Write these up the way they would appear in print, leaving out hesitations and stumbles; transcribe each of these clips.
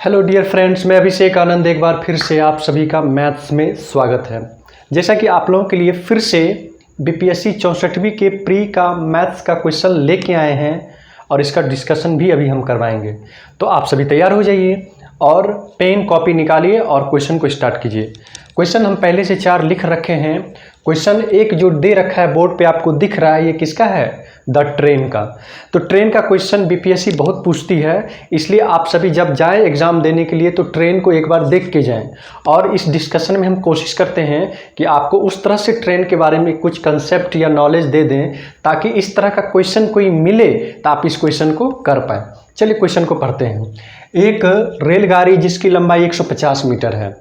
Hello dear friends, मैं अभिषेक आनंद एक बार फिर से आप सभी का मैथ्स में स्वागत है। जैसा कि आप लोगों के लिए फिर से बीपीएससी 64वीं के प्री का मैथ्स का क्वेश्चन लेके आए हैं और इसका डिस्कशन भी अभी हम करवाएंगे। तो आप सभी तैयार हो जाइए और पेन कॉपी निकालिए और क्वेश्चन को स्टार्ट कीजिए। क्वेश्चन हम पहले से 4 लिख रखे हैं। क्वेश्चन एक जो दे रखा है बोर्ड पे आपको दिख रहा है, ये किसका है? द ट्रेन का। तो ट्रेन का क्वेश्चन बीपीएससी बहुत पूछती है, इसलिए आप सभी जब जाएं एग्जाम देने के लिए तो ट्रेन को एक बार देख के जाएं। और इस डिस्कशन में हम कोशिश करते हैं कि आपको उस तरह से ट्रेन के बारे में कुछ कंसेप्ट या नॉलेज दे दें ताकि इस तरह का क्वेश्चन कोई मिले तो आप इस क्वेश्चन को कर पाएँ। चलिए क्वेश्चन को पढ़ते हैं। एक रेलगाड़ी जिसकी लंबाई 150 मीटर है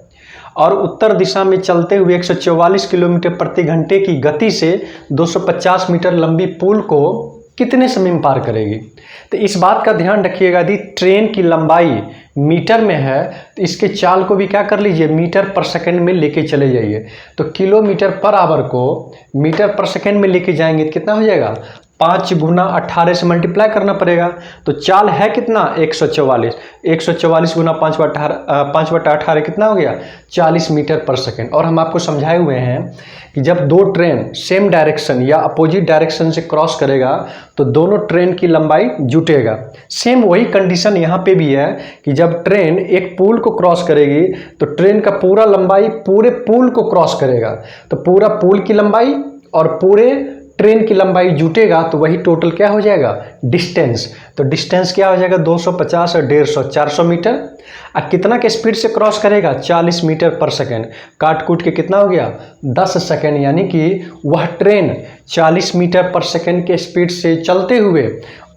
और उत्तर दिशा में चलते हुए 144 किलोमीटर प्रति घंटे की गति से 250 मीटर लंबी पुल को कितने समय में पार करेगी? तो इस बात का ध्यान रखिएगा, यदि ट्रेन की लंबाई मीटर में है तो इसके चाल को भी क्या कर लीजिए, मीटर पर सेकंड में लेके चले जाइए। तो किलोमीटर पर आवर को मीटर पर सेकंड में लेके जाएंगे तो कितना हो जाएगा? 5 गुना 18 से मल्टीप्लाई करना पड़ेगा। तो चाल है कितना? 144। 144 गुना 5/18 कितना हो गया? 40 मीटर पर सेकेंड। और हम आपको समझाए हुए हैं कि जब दो ट्रेन सेम डायरेक्शन या अपोजिट डायरेक्शन से क्रॉस करेगा तो दोनों ट्रेन की लंबाई जुटेगा। सेम वही कंडीशन यहाँ पे भी है कि जब ट्रेन एक पुल को क्रॉस करेगी तो ट्रेन का पूरा लंबाई पूरे पुल को क्रॉस करेगा। तो पूरा पुल की लंबाई और पूरे ट्रेन की लंबाई जुटेगा तो वही टोटल क्या हो जाएगा? डिस्टेंस। तो डिस्टेंस क्या हो जाएगा? 250 और 150 400 मीटर। और कितना के स्पीड से क्रॉस करेगा? 40 मीटर पर सेकेंड। काट कूट के कितना हो गया? 10 सेकेंड। यानी कि वह ट्रेन 40 मीटर पर सेकेंड के स्पीड से चलते हुए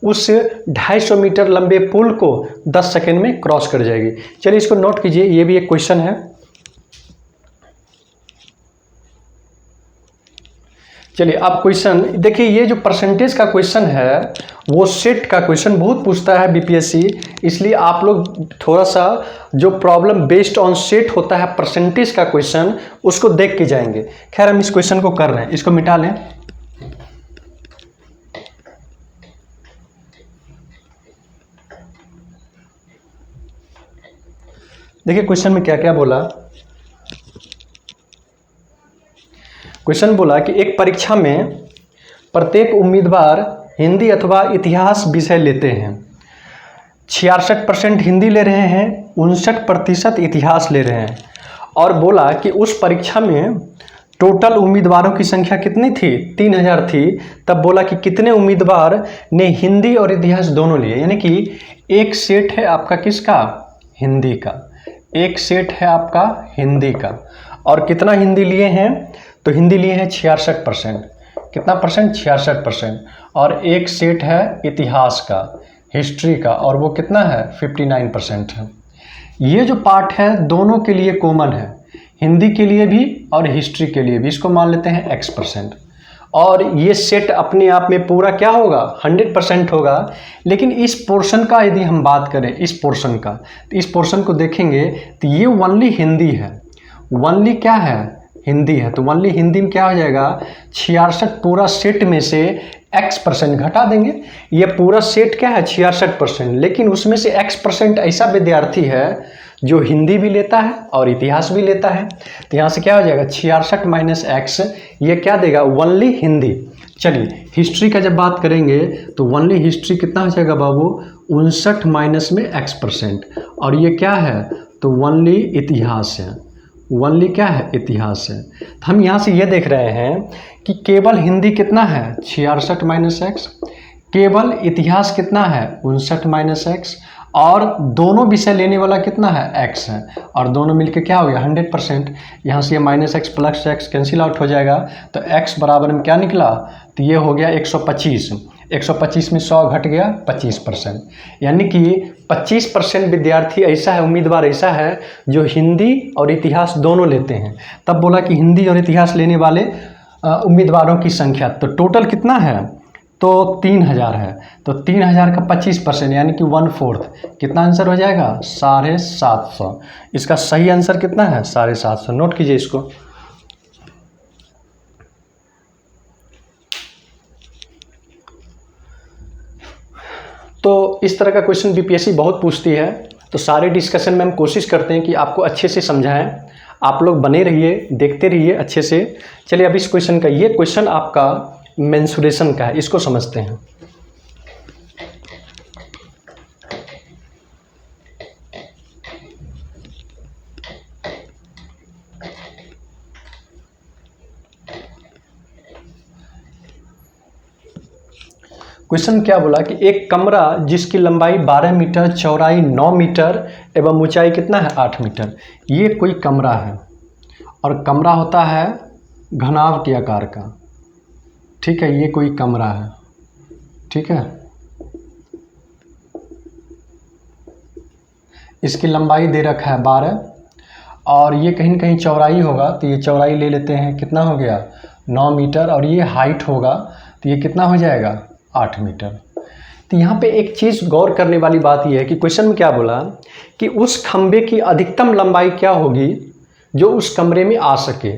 उस 250 मीटर लंबे पुल को 10 सेकेंड में क्रॉस कर जाएगी। चलिए इसको नोट कीजिए, ये भी एक क्वेश्चन है। चलिए अब क्वेश्चन देखिए, ये जो परसेंटेज का क्वेश्चन है वो सेट का क्वेश्चन बहुत पूछता है बीपीएससी, इसलिए आप लोग थोड़ा सा जो प्रॉब्लम बेस्ड ऑन सेट होता है परसेंटेज का क्वेश्चन उसको देख के जाएंगे। खैर हम इस क्वेश्चन को कर रहे हैं, इसको मिटा लें। देखिए क्वेश्चन में क्या क्या बोला। क्वेश्चन बोला कि एक परीक्षा में प्रत्येक उम्मीदवार हिंदी अथवा इतिहास विषय लेते हैं। 66% हिंदी ले रहे हैं, 59% इतिहास ले रहे हैं। और बोला कि उस परीक्षा में टोटल उम्मीदवारों की संख्या कितनी थी? 3000 थी। तब बोला कि कितने उम्मीदवार ने हिंदी और इतिहास दोनों लिए। यानी कि एक सेट है आपका किसका? हिंदी का। एक सेट है आपका हिंदी का। और कितना हिंदी लिए हैं? तो हिंदी लिए हैं 66%। कितना परसेंट? 66%। और एक सेट है इतिहास का, हिस्ट्री का, और वो कितना है? 59% है। ये जो पार्ट है दोनों के लिए कॉमन है, हिंदी के लिए भी और हिस्ट्री के लिए भी। इसको मान लेते हैं X%। और ये सेट अपने आप में पूरा क्या होगा? 100% होगा। लेकिन इस पोर्शन का यदि हम बात करें, इस पोर्शन का, तो इस पोर्शन को देखेंगे तो ये ओनली हिंदी है। ओनली क्या है? हिंदी है। तो ओनली हिंदी में क्या हो जाएगा? 66 पूरा सेट में से X% घटा देंगे। ये पूरा सेट क्या है? 66%। लेकिन उसमें से X% ऐसा विद्यार्थी है जो हिंदी भी लेता है और इतिहास भी लेता है। तो यहाँ से क्या हो जाएगा? 66 माइनस X, ये क्या देगा? ओनली हिंदी। चलिए हिस्ट्री का जब बात करेंगे तो ओनली हिस्ट्री कितना हो जाएगा बाबू? 59 माइनस में X%। और ये क्या है? तो ओनली इतिहास है। ओनली क्या है? इतिहास है। तो हम यहाँ से ये देख रहे हैं कि केवल हिंदी कितना है? 66 माइनस X। केवल इतिहास कितना है? 59 माइनस X। और दोनों विषय लेने वाला कितना है? X है। और दोनों मिलके क्या हो गया? 100%। यहाँ से ये minus X plus X cancel out हो जाएगा। तो X बराबर में क्या निकला? तो ये हो गया 125। 125 में 100 घट गया 25%। यानी कि 25% विद्यार्थी ऐसा है, उम्मीदवार ऐसा है जो हिंदी और इतिहास दोनों लेते हैं। तब बोला कि हिंदी और इतिहास लेने वाले उम्मीदवारों की संख्या तो टोटल कितना है? तो 3000 है। तो 3000 का 25% यानी कि 1/4 कितना आंसर हो जाएगा? 750। इसका सही आंसर कितना है? 750। नोट कीजिए इसको। तो इस तरह का क्वेश्चन बीपीएससी बहुत पूछती है। तो सारे डिस्कशन में हम कोशिश करते हैं कि आपको अच्छे से समझाएं। आप लोग बने रहिए, देखते रहिए अच्छे से। चलिए अब इस क्वेश्चन का, ये क्वेश्चन आपका मेंसुरेशन का है, इसको समझते हैं। क्वेश्चन क्या बोला कि एक कमरा जिसकी लंबाई 12 मीटर, चौड़ाई 9 मीटर एवं ऊंचाई कितना है 8 मीटर। ये कोई कमरा है और कमरा होता है घनाभ के आकार का, ठीक है। ये कोई कमरा है, ठीक है। इसकी लंबाई दे रखा है 12 और ये कहीं न कहीं चौड़ाई होगा, तो ये चौड़ाई ले लेते हैं, कितना हो गया 9 मीटर, और ये हाइट होगा तो ये कितना हो जाएगा 8 मीटर। तो यहाँ पे एक चीज़ गौर करने वाली बात यह है कि क्वेश्चन में क्या बोला कि उस खंबे की अधिकतम लंबाई क्या होगी जो उस कमरे में आ सके।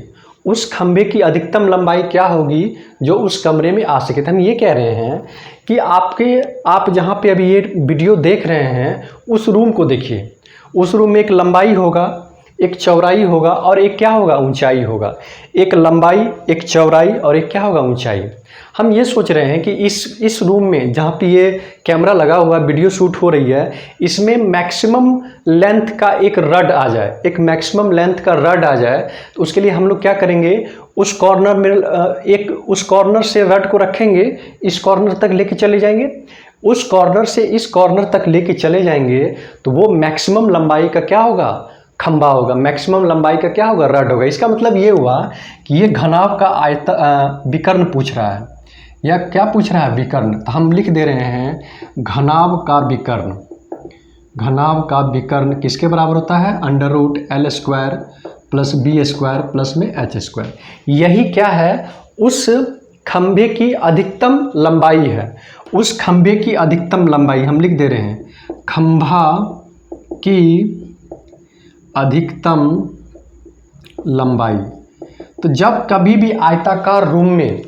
उस खंबे की अधिकतम लंबाई क्या होगी जो उस कमरे में आ सके। तो हम ये कह रहे हैं कि आप जहाँ पे अभी ये वीडियो देख रहे हैं उस रूम को देखिए। उस रूम में एक लंबाई होगा, एक चौड़ाई होगा और एक क्या होगा ऊंचाई होगा। एक लंबाई, एक चौड़ाई और एक क्या होगा ऊंचाई। हम ये सोच रहे हैं कि इस रूम में जहाँ पे ये कैमरा लगा हुआ वीडियो शूट हो रही है, इसमें मैक्सिमम लेंथ का एक रड आ जाए, एक मैक्सिमम लेंथ का रड आ जाए। तो उसके लिए हम लोग क्या करेंगे, उस कॉर्नर में उस कॉर्नर से रड को रखेंगे, इस कॉर्नर तक लेके चले जाएंगे, उस कॉर्नर से इस कॉर्नर तक लेके चले जाएंगे, तो वो मैक्सिमम लंबाई का क्या होगा खंबा होगा, मैक्सिमम लंबाई का क्या होगा रड होगा। इसका मतलब ये हुआ कि ये घनाभ का विकर्ण पूछ रहा है, या क्या पूछ रहा है विकर्ण। तो हम लिख दे रहे हैं घनाभ का विकर्ण। घनाभ का विकर्ण किसके बराबर होता है, √L² प्लस B² प्लस में H²। यही क्या है, उस खंभे की अधिकतम लंबाई है। उस खंभे की अधिकतम लंबाई हम लिख दे रहे हैं खंभा की अधिकतम लंबाई। तो जब कभी भी आयताकार रूम में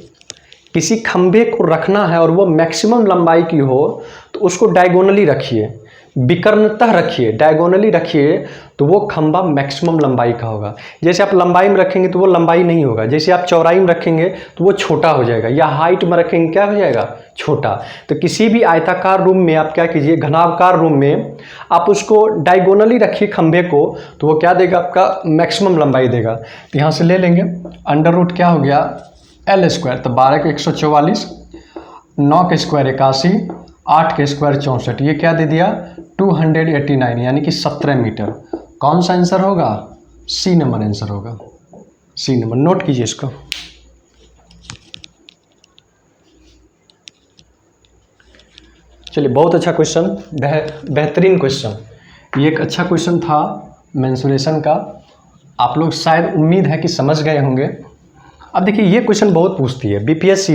किसी खंभे को रखना है और वो मैक्सिमम लंबाई की हो, तो उसको डायगोनली रखिए, विकर्णतः रखिए, डायगोनली रखिए, तो वो खंभा मैक्सिमम लंबाई का होगा। जैसे आप लंबाई में रखेंगे तो वो लंबाई नहीं होगा, जैसे आप चौड़ाई में रखेंगे तो वो छोटा हो जाएगा, या हाइट में रखेंगे क्या हो जाएगा छोटा। तो किसी भी आयताकार रूम में आप क्या कीजिए, घनाभकार रूम में आप उसको डायगोनली रखिए खंभे को, तो वो क्या देगा आपका मैक्सिमम लंबाई देगा। तो यहाँ से ले लेंगे √ क्या हो गया L², तो 12 के 144, 9 के स्क्वायर 81, 8 के स्क्वायर 64, ये क्या दे दिया 289, यानी कि 17 मीटर। कौन सा आंसर होगा, C नंबर आंसर होगा, C नंबर। नोट कीजिए इसको। चलिए बहुत अच्छा क्वेश्चन, बेहतरीन क्वेश्चन। ये एक अच्छा क्वेश्चन था मेंसुरेशन का। आप लोग शायद उम्मीद है कि समझ गए होंगे। अब देखिए ये क्वेश्चन बहुत पूछती है BPSC,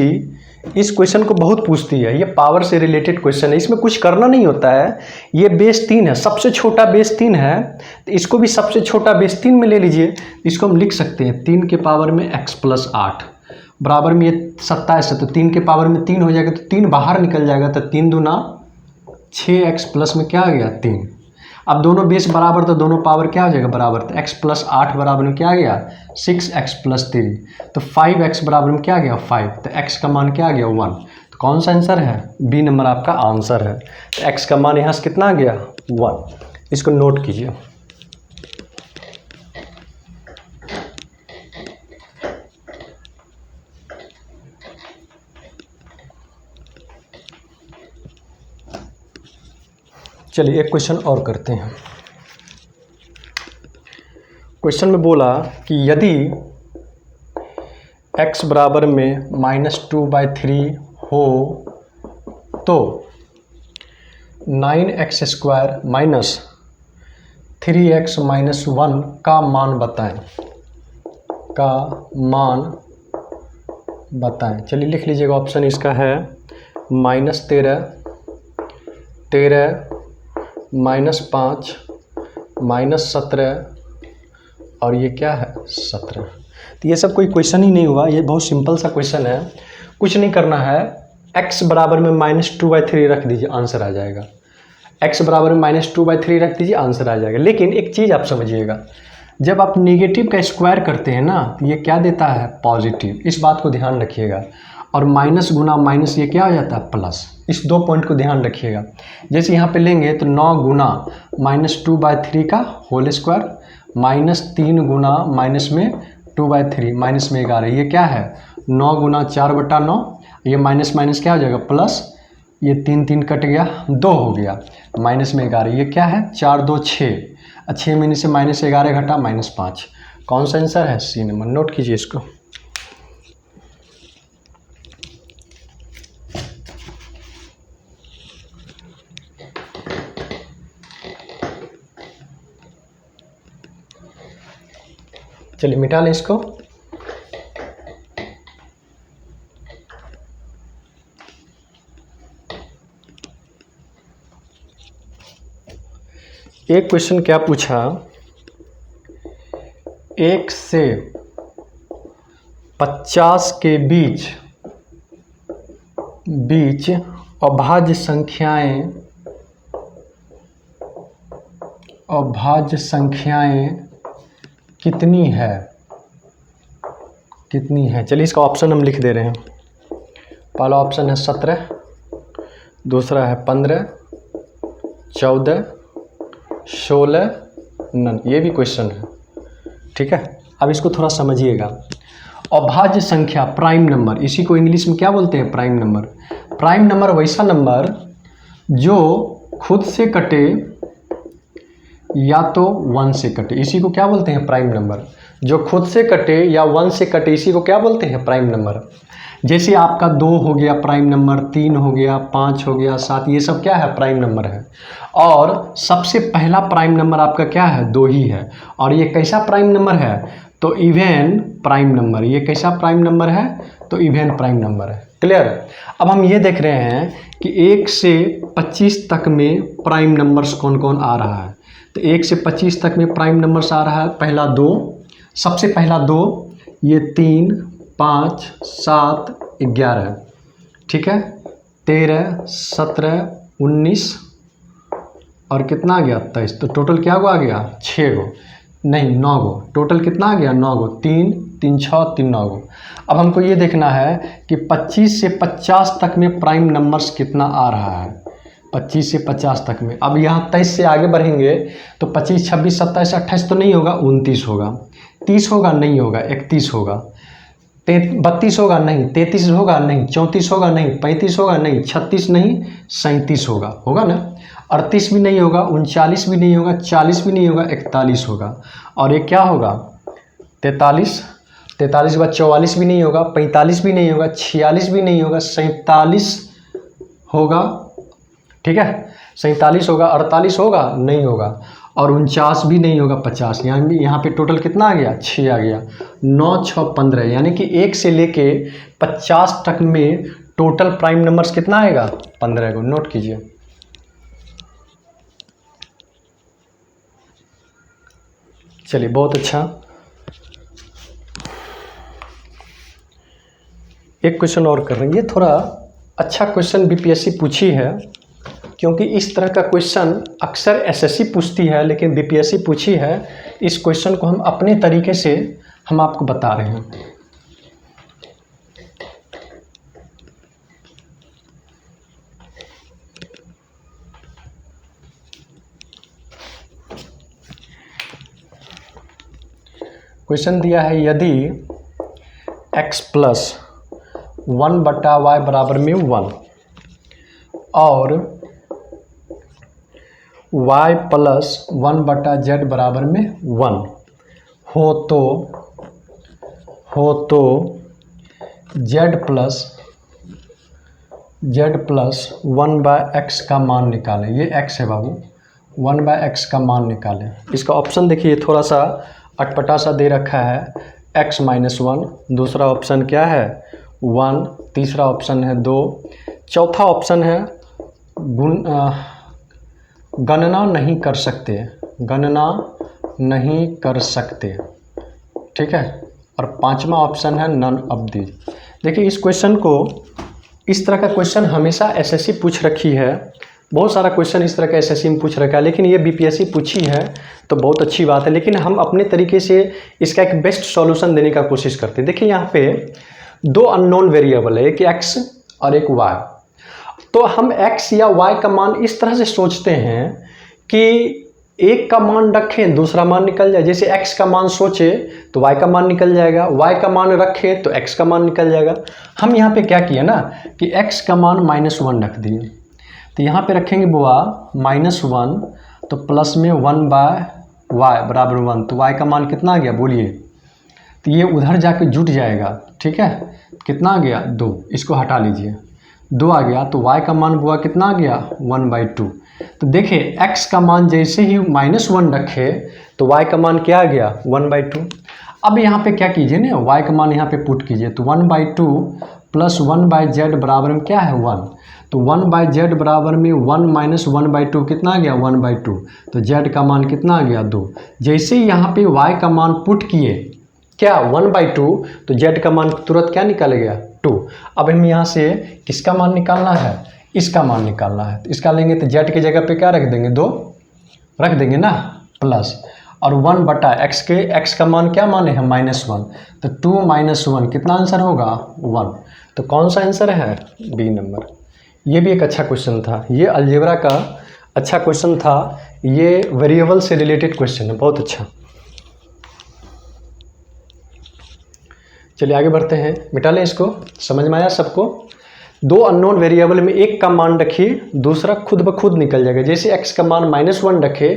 इस क्वेश्चन को बहुत पूछती है। ये पावर से रिलेटेड क्वेश्चन है, इसमें कुछ करना नहीं होता है। ये बेस 3 है, सबसे छोटा बेस 3 है, तो इसको भी सबसे छोटा बेस 3 में ले लीजिए। इसको हम लिख सकते हैं 3 के पावर में x + 8 बराबर में ये 27 है, तो 3 के पावर में 3 हो जाएगा, तो 3 बाहर निकल जाएगा, तो 3 दूना 6x प्लस में क्या आ गया 3। अब दोनों बेस बराबर, तो दोनों पावर क्या हो जाएगा बराबर, तो x + 8 बराबर में क्या आ गया 6x + 3, तो 5x बराबर में क्या आ गया 5, तो x का मान क्या आ गया 1। तो कौन सा आंसर है, B नंबर आपका आंसर है। तो x का मान यहाँ से कितना आ गया 1। इसको नोट कीजिए। चलिए एक क्वेश्चन और करते हैं। क्वेश्चन में बोला कि यदि x बराबर में -2/3 हो तो 9x² - 3x - 1 का मान बताएं, का मान बताएं। चलिए लिख लीजिएगा, ऑप्शन इसका है -13, 13, -5, -17 और ये क्या है 17। तो ये सब कोई क्वेश्चन ही नहीं हुआ, ये बहुत सिंपल सा क्वेश्चन है। कुछ नहीं करना है, x बराबर में -2/3 रख दीजिए, आंसर आ जाएगा। x बराबर में -2/3 रख दीजिए, आंसर आ जाएगा। लेकिन एक चीज़ आप समझिएगा, जब आप नेगेटिव का स्क्वायर करते हैं ना तो ये क्या देता है, पॉजिटिव। इस बात को ध्यान रखिएगा। और माइनस गुना माइनस ये क्या हो जाता है, प्लस। इस 2 पॉइंट को ध्यान रखिएगा। जैसे यहाँ पे लेंगे तो 9 गुना -2/3 का होल स्क्वायर, -3 गुना माइनस में 2/3 माइनस में 11, ये क्या है 9 गुना 4/9, ये माइनस माइनस क्या हो जाएगा प्लस, ये 3 3 कट गया, 2 हो गया, माइनस में 11, ये क्या है 4 2 6, 6 में से -11 घटा -5। कौन सा आंसर है, सी नंबर। नोट कीजिए इसको। चलिए मिटा लें इसको। एक क्वेश्चन क्या पूछा, 1 से 50 के बीच अभाज्य संख्याएं कितनी है। चलिए इसका ऑप्शन हम लिख दे रहे हैं। पहला ऑप्शन है 17, दूसरा है 15, 14, 16, नन। ये भी क्वेश्चन है, ठीक है। अब इसको थोड़ा समझिएगा। अभाज्य संख्या, प्राइम नंबर, इसी को इंग्लिश में क्या बोलते हैं, प्राइम नंबर। प्राइम नंबर वैसा नंबर जो खुद से कटे या तो 1 से कटे, इसी को क्या बोलते हैं, प्राइम नंबर। जो खुद से कटे या 1 से कटे, इसी को क्या बोलते हैं, प्राइम नंबर। जैसे आपका 2 हो गया प्राइम नंबर, 3 हो गया, 5 हो गया, 7, ये सब क्या है, प्राइम नंबर है। और सबसे पहला प्राइम नंबर आपका क्या है, 2 ही है। और ये कैसा प्राइम नंबर है, तो इवन प्राइम नंबर। ये कैसा प्राइम नंबर है, तो इवन प्राइम नंबर है। क्लियर। अब हम ये देख रहे हैं कि 1 से 25 तक में प्राइम नंबर्स कौन कौन आ रहा है। तो 1 से 25 तक में प्राइम नंबर्स आ रहा है, पहला 2, सबसे पहला 2, ये 3, 5, 7, 11, ठीक है, 13, 17, 19 और कितना आ गया 23। तो टोटल क्या गो आ गया, 6 गो, नहीं 9 गो। टोटल कितना आ गया, 9 गो, 3 3 6 3 9 गो। अब हमको ये देखना है कि 25 से 50 तक में प्राइम नंबर्स कितना आ रहा है। 25 से 50 तक में। अब यहाँ 23 से आगे बढ़ेंगे तो 25, 26, 27, 28 तो नहीं होगा, 29 होगा, 30 होगा नहीं होगा, 31 होगा, 32 होगा नहीं, 33 होगा नहीं, 34 होगा नहीं, 35 होगा नहीं, 36 नहीं, 37 होगा ना, 38 भी नहीं होगा, 39 भी नहीं होगा, 40 भी नहीं होगा, 41 होगा। और ये क्या होगा 43 के बाद 44 भी नहीं होगा, 45 भी नहीं होगा, 46 भी नहीं होगा, 47 होगा, ठीक है, 47 होगा, 48 होगा नहीं होगा, और 49 भी नहीं होगा, 50। यहाँ पे टोटल कितना आ गया, 6 आ गया, 9 6 15, यानी कि 1 से लेके 50 तक में टोटल प्राइम नंबर्स कितना आएगा, 15 को। नोट कीजिए। चलिए बहुत अच्छा। एक क्वेश्चन और कर रहे हैं। ये थोड़ा अच्छा क्वेश्चन बीपीएससी पूछी है, क्योंकि इस तरह का क्वेश्चन अक्सर एसएससी पूछती है, लेकिन बीपीएससी पूछी है। इस क्वेश्चन को हम अपने तरीके से हम आपको बता रहे हैं। क्वेश्चन दिया है, यदि x प्लस 1/y बराबर में 1 और y प्लस 1/z बराबर में 1 हो तो z प्लस 1/x का मान निकालें। ये x है बाबू, 1/x का मान निकालें। इसका ऑप्शन देखिए, थोड़ा सा अटपटा सा दे रखा है, x - 1, दूसरा ऑप्शन क्या है 1, तीसरा ऑप्शन है 2, चौथा ऑप्शन है गणना नहीं कर सकते, ठीक है, और पांचवा ऑप्शन है नन ऑफ दीज। देखिए इस क्वेश्चन को, इस तरह का क्वेश्चन हमेशा एसएससी पूछ रखी है बहुत सारा क्वेश्चन इस तरह का एसएससी में पूछ रखा है, लेकिन ये बीपीएससी पूछी है तो बहुत अच्छी बात है, लेकिन हम अपने तरीके से इसका एक बेस्ट सॉल्यूशन देने का कोशिश करते हैं। देखिए यहाँ पे दो अननोन वेरिएबल है, एक एक्स और एक वाई। तो हम एक्स या वाई का मान इस तरह से सोचते हैं कि एक का मान रखें दूसरा मान निकल जाए। जैसे x का मान सोचे तो y का मान निकल जाएगा, y का मान रखे तो x का मान निकल जाएगा। हम यहाँ पे क्या किए ना कि x का मान -1 रख दिए, तो यहाँ पे रखेंगे बुआ -1, तो प्लस में 1/y बराबर 1, तो y का मान कितना आ गया बोलिए। तो ये उधर जाके जुट जाएगा, ठीक है। कितना आ गया 2, इसको हटा लीजिए, 2 आ गया, तो y का मान बुआ कितना आ गया 1/2। तो देखिए x का मान जैसे ही -1 रखे तो y का मान क्या आ गया 1/2। अब यहाँ पे क्या कीजिए ना, y का मान यहाँ पे पुट कीजिए, तो 1/2 प्लस 1/z बराबर में क्या है 1, तो 1/z बराबर में 1 - 1/2 कितना आ गया 1/2, तो z का मान कितना आ गया 2। जैसे ही यहाँ पे y का मान पुट किए क्या 1/2, तो z का मान तुरंत क्या निकल गया 2। अब हम यहाँ से किसका मान निकालना है, इसका मान निकालना है, तो इसका लेंगे तो z की जगह पे क्या रख देंगे 2 रख देंगे ना, प्लस और 1/x के x का मान क्या माने हैं -1, तो 2 - 1 कितना आंसर होगा 1। तो कौन सा आंसर है बी नंबर। ये भी एक अच्छा क्वेश्चन था, ये अलजेब्रा का अच्छा क्वेश्चन था, ये वेरिएबल से रिलेटेड क्वेश्चन है, बहुत अच्छा। चलिए आगे बढ़ते हैं, मिटा लें इसको, समझ में आया सबको। दो अननोन वेरिएबल में एक का मान रखिए दूसरा खुद ब खुद निकल जाएगा। जैसे x का मान -1 रखे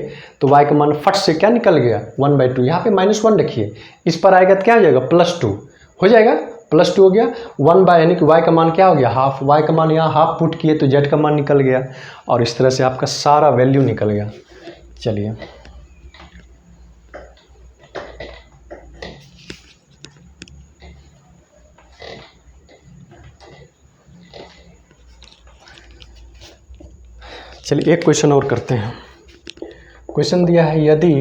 तो y का मान फट से क्या निकल गया 1/2। यहाँ पे -1 रखिए, इस पर आएगा तो क्या हो जाएगा +2 हो जाएगा, +2 हो गया। 1 यानी कि y का मान क्या हो गया हाफ, y का मान यहाँ हाफ पुट किए तो z का मान निकल गया, और इस तरह से आपका सारा वैल्यू निकल गया। चलिए चलिए एक क्वेश्चन और करते हैं। क्वेश्चन दिया है यदि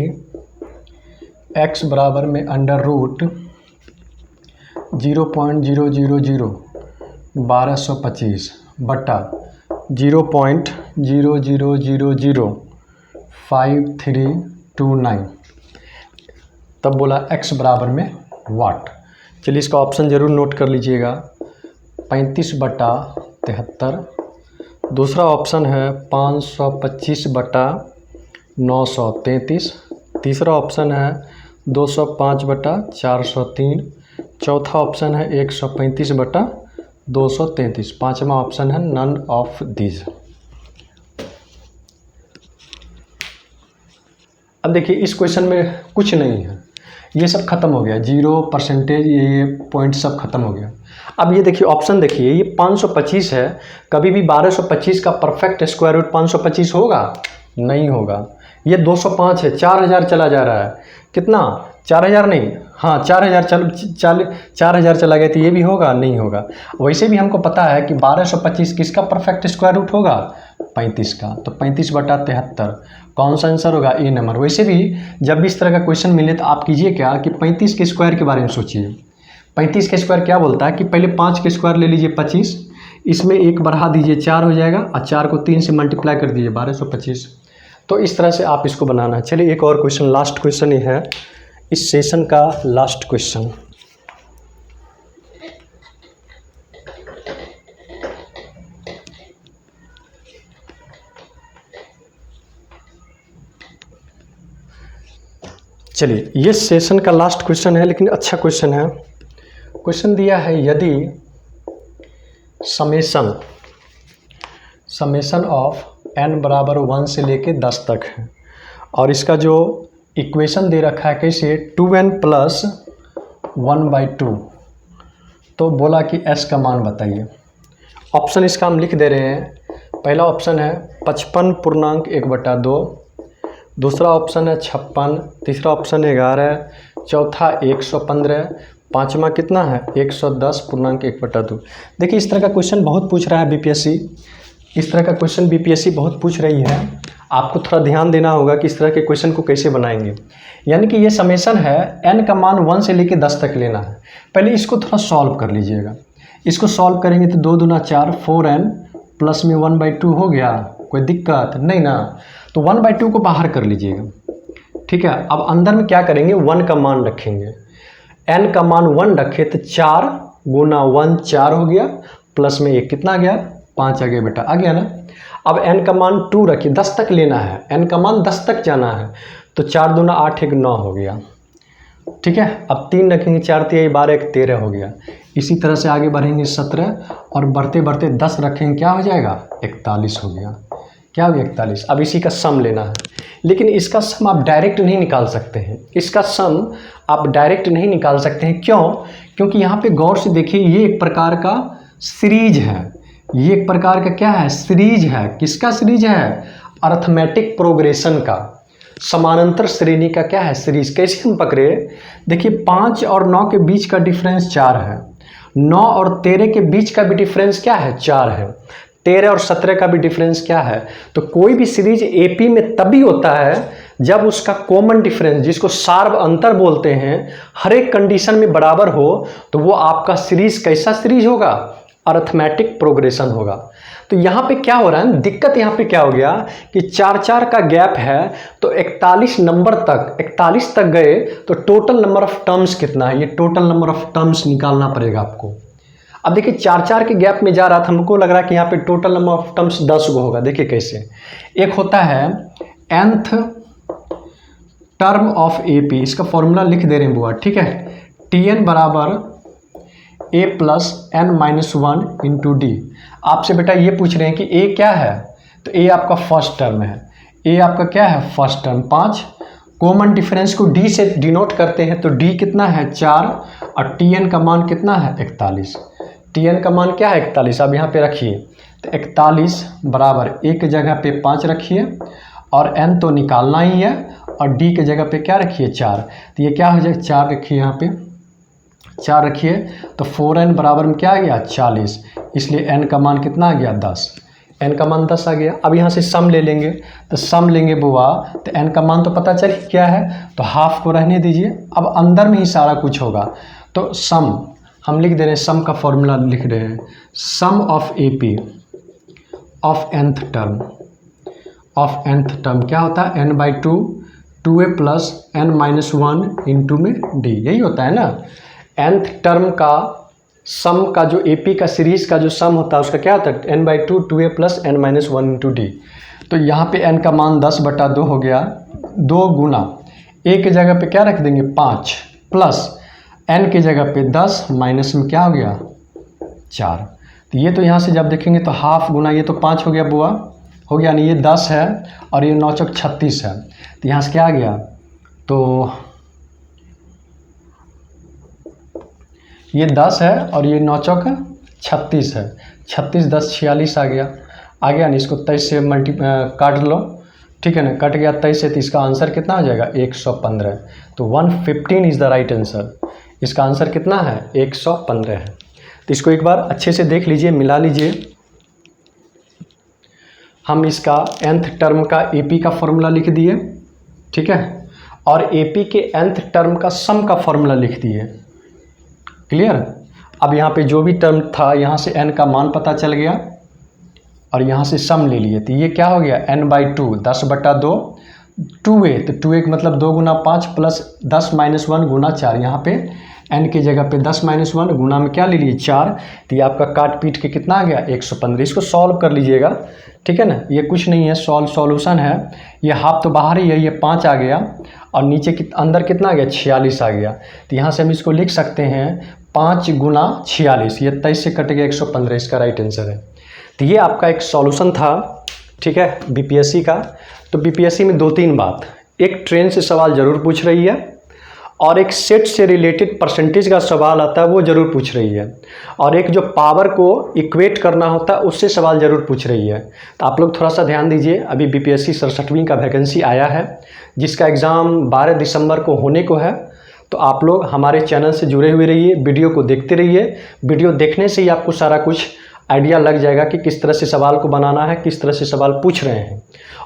x बराबर में √0.0001225 बटा 0.0000539, तब बोला x बराबर में वाट। चलिए इसका ऑप्शन ज़रूर नोट कर लीजिएगा, 35/73। दूसरा ऑप्शन है 525/933। तीसरा ऑप्शन है 205/403। चौथा ऑप्शन है 135/233। पांचवा ऑप्शन है नन ऑफ दीज। अब देखिए इस क्वेश्चन में कुछ नहीं है, ये सब खत्म हो गया, 0%, ये पॉइंट सब खत्म हो गया। अब ये देखिए ऑप्शन देखिए, ये 525 है, कभी भी 1225 का परफेक्ट स्क्वायर रूट 525 होगा नहीं होगा। ये 205 है, 4000 चला जा रहा है, कितना 4000 नहीं, हाँ 4000 चला गया, तो ये भी होगा नहीं होगा। वैसे भी हमको पता है कि 1225 किसका परफेक्ट स्क्वायर रूट होगा 35 का, तो 35/73 कौन सा आंसर होगा ए नंबर। वैसे भी जब भी इस तरह का क्वेश्चन मिले तो आप कीजिए क्या कि 35 के स्क्वायर के बारे में सोचिए। 35 के स्क्वायर क्या बोलता है कि पहले 5 के स्क्वायर ले लीजिए 25, इसमें 1 बढ़ा दीजिए 4 हो जाएगा, और 4 को 3 से मल्टीप्लाई कर दीजिए 1225। तो इस तरह से आप इसको बनाना है। चलिए एक और क्वेश्चन, लास्ट क्वेश्चन ही है इस सेशन का लास्ट क्वेश्चन। चलिए ये सेशन का लास्ट क्वेश्चन है, लेकिन अच्छा क्वेश्चन है। क्वेश्चन दिया है यदि समेशन ऑफ n बराबर 1 से लेके 10 तक है, और इसका जो इक्वेशन दे रखा है कैसे 2n + 1/2, तो बोला कि s का मान बताइए। ऑप्शन इसका हम लिख दे रहे हैं। पहला ऑप्शन है 55.1/2, दूसरा ऑप्शन है 56, तीसरा ऑप्शन है 11, चौथा 115, पाँचवा कितना है 110.1/2। देखिए इस तरह का क्वेश्चन बहुत पूछ रहा है बीपीएससी, इस तरह का क्वेश्चन बीपीएससी बहुत पूछ रही है। आपको थोड़ा ध्यान देना होगा कि इस तरह के क्वेश्चन को कैसे बनाएंगे। यानी कि ये समेशन है, n का मान 1 से लेकर 10 तक लेना है। पहले इसको थोड़ा सॉल्व कर लीजिएगा। इसको सॉल्व करेंगे तो 2 दूना 4, 4n प्लस में 1/2 हो गया, कोई दिक्कत नहीं ना, तो 1/2 को बाहर कर लीजिएगा। ठीक है, अब अंदर में क्या करेंगे, 1 का मान रखेंगे, n का मान 1 रखे तो 4 गुना 1 4 हो गया, प्लस में 1 कितना आ गया, 5 आ गया बेटा, आ गया ना। अब n का मान 2 रखिए, 10 तक लेना है, n का मान 10 तक जाना है, तो 4 दूना 8 1 9 हो गया। ठीक है, अब 3 रखेंगे, 4 3 12 1 13 हो गया। इसी तरह से आगे बढ़ेंगे 17 और बढ़ते बढ़ते 10 रखेंगे, क्या हो जाएगा, 41 हो गया। क्या हो गया, 41। अब इसी का सम लेना है, लेकिन इसका सम आप डायरेक्ट नहीं निकाल सकते हैं, इसका सम आप डायरेक्ट नहीं निकाल सकते हैं। क्यों? क्योंकि यहाँ पे गौर से देखिए, ये एक प्रकार का सीरीज है, ये एक प्रकार का क्या है, सीरीज है। किसका सीरीज है, अर्थमेटिक प्रोग्रेशन का, समानांतर श्रेणी का क्या है, सीरीज। कैसे हम पकड़े, देखिए 5 और 9 के बीच का डिफरेंस 4 है, 9 और 13 के बीच का भी डिफरेंस क्या है, 4 है, 13 और 17 का भी डिफरेंस क्या है। तो कोई भी सीरीज एपी में तभी होता है जब उसका कॉमन डिफरेंस, जिसको सार्व अंतर बोलते हैं, हर एक कंडीशन में बराबर हो, तो वो आपका सीरीज कैसा सीरीज होगा, अर्थमेटिक प्रोग्रेशन होगा। तो यहाँ पे क्या हो रहा है, दिक्कत यहाँ पे क्या हो गया कि 4 4 का गैप है, तो 41 नंबर तक, 41 तक गए तो टोटल नंबर ऑफ टर्म्स कितना है, ये टोटल नंबर ऑफ टर्म्स निकालना पड़ेगा आपको। अब देखिए 4 4 के गैप में जा रहा था, हमको लग रहा है कि यहाँ पे टोटल नंबर ऑफ टर्म्स 10 गो होगा। देखिए कैसे, एक होता है nth टर्म ऑफ एपी, इसका फॉर्मूला लिख दे रहे हैं बुआ, ठीक है, Tn बराबर a plus n minus 1 into D. आपसे बेटा ये पूछ रहे हैं कि a क्या है, तो a आपका फर्स्ट टर्म है, a आपका क्या है, फर्स्ट टर्म 5, कॉमन डिफरेंस को d से डिनोट करते हैं, तो d कितना है 4 और Tn का मान कितना है 41, Tn का मान क्या है 41। अब यहाँ पे रखिए, तो 41 बराबर एक जगह पे 5 रखिए और n तो निकालना ही है, और d के जगह पे क्या रखिए 4, तो ये क्या हो जाएगा 4 रखिए, यहाँ पे 4 रखिए, तो 4n बराबर में क्या आ गया 40, इसलिए n का मान कितना आ गया 10, n का मान 10 आ गया। अब यहाँ से सम ले लेंगे, तो सम लेंगे बुआ, तो n का मान तो पता चल क्या है, तो हाफ को रहने दीजिए, अब अंदर में ही सारा कुछ होगा। तो सम हम लिख दे रहे हैं, सम का फॉर्मूला लिख रहे हैं, sum of AP of nth term, of nth term क्या होता है, n/2 2a plus n minus 1 into में d, यही होता है ना। nth टर्म का सम का जो एपी का सीरीज का जो सम होता है उसका क्या होता है, n/2 2a plus n minus 1 into D. तो यहाँ पे n का मान 10/2 हो गया, 2 गुना a के जगह पे क्या रख देंगे 5 प्लस n के जगह पे 10 माइनस में क्या हो गया 4। तो ये तो यहाँ से जब देखेंगे तो हाफ गुना ये तो 5 हो गया बुआ, हो गया नहीं, ये 10 है और ये 9 चौक 36 है, तो यहाँ से क्या आ गया, तो ये 10 है और ये 9 चौक 36 है, 36 10 46 आ गया, आ गया नहीं, इसको 23 से काट लो, ठीक है ना, कट गया 23 से, तो इसका आंसर कितना हो जाएगा 115। तो 115 इज़ द राइट आंसर, इसका आंसर कितना है 115 है। तो इसको एक बार अच्छे से देख लीजिए, मिला लीजिए। हम इसका nth टर्म का AP का फॉर्मूला लिख दिए, ठीक है, और AP के nth टर्म का सम का फॉर्मूला लिख दिए, क्लियर। अब यहाँ पे जो भी टर्म था यहाँ से n का मान पता चल गया और यहाँ से सम ले लिए, तो ये क्या हो गया n/2 10/2 2a, तो 2a का मतलब 2 गुना 5 प्लस 10 माइनस 1 गुना 4, यहाँ पे n की जगह पे 10 माइनस 1 गुना में क्या ले लिए 4, तो ये आपका काट पीट के कितना आ गया 115। इसको सॉल्व कर लीजिएगा, ठीक है ना, ये कुछ नहीं है, सॉल्यूशन है, ये हाफ तो बाहर ही है, ये 5 आ गया और नीचे अंदर कितना आ गया 46 आ गया। तो यहाँ से हम इसको लिख सकते हैं 5 गुना 46, ये 23 से कट गया 115, इसका राइट आंसर है। तो ये आपका एक सॉल्यूशन था, ठीक है, बीपीएससी का। तो बीपीएससी में 2-3 बात, एक ट्रेन से सवाल ज़रूर पूछ रही है और एक सेट से रिलेटेड परसेंटेज का सवाल आता है वो ज़रूर पूछ रही है, और एक जो पावर को इक्वेट करना होता है उससे सवाल ज़रूर पूछ रही है। तो आप लोग थोड़ा सा ध्यान दीजिए, अभी बीपीएससी 67वीं का वैकेंसी आया है जिसका एग्ज़ाम 12 दिसंबर को होने को है। तो आप लोग हमारे चैनल से जुड़े हुए रहिए, वीडियो को देखते रहिए, वीडियो देखने से ही आपको सारा कुछ आइडिया लग जाएगा कि किस तरह से सवाल को बनाना है, किस तरह से सवाल पूछ रहे हैं।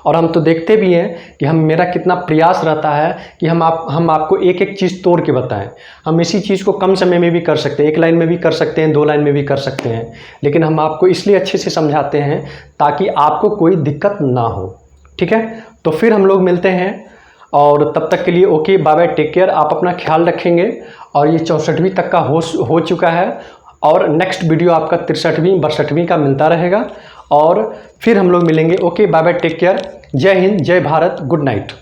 और हम तो देखते भी हैं कि मेरा कितना प्रयास रहता है कि हम आपको एक एक चीज़ तोड़ के बताएं। हम इसी चीज़ को कम समय में भी कर सकते हैं, 1 लाइन में भी कर सकते हैं, 2 लाइन में भी कर सकते हैं, लेकिन हम आपको इसलिए अच्छे से समझाते हैं ताकि आपको कोई दिक्कत ना हो। ठीक है, तो फिर हम लोग मिलते हैं, और तब तक के लिए okay, bye bye, take care. आप अपना ख्याल रखेंगे। और ये 64वीं तक का हो चुका है, और नेक्स्ट वीडियो आपका 63वीं 62वीं का मिलता रहेगा। और फिर हम लोग मिलेंगे। Okay, bye bye, take care. जय हिंद, जय भारत, गुड नाइट।